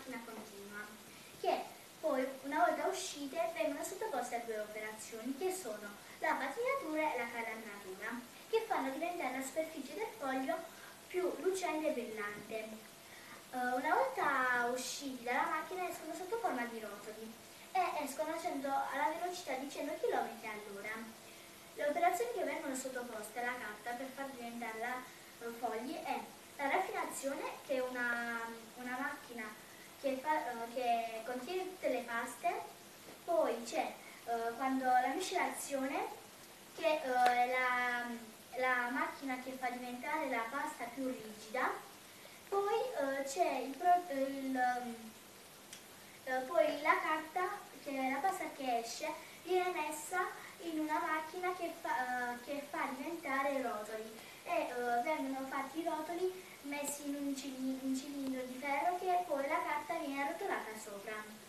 macchina continua, che poi una volta uscite vengono sottoposte a due operazioni che sono la patinatura e la calamratura, che fanno diventare la superficie del foglio più lucente e brillante. Una volta usciti dalla macchina escono sotto forma di rotoli e escono facendo alla velocità di 100 km all'ora. Le operazioni che vengono sottoposte alla carta per far diventare fogli è la raffinazione, che è una macchina che contiene tutte le paste. Poi c'è quando la miscelazione, che è la macchina che fa diventare la pasta più rigida. Poi c'è poi la carta, che è la pasta che esce, viene messa in una macchina che fa diventare i rotoli e vengono fatti i rotoli messi in un cilindro di ferro, che poi la carta viene arrotolata sopra.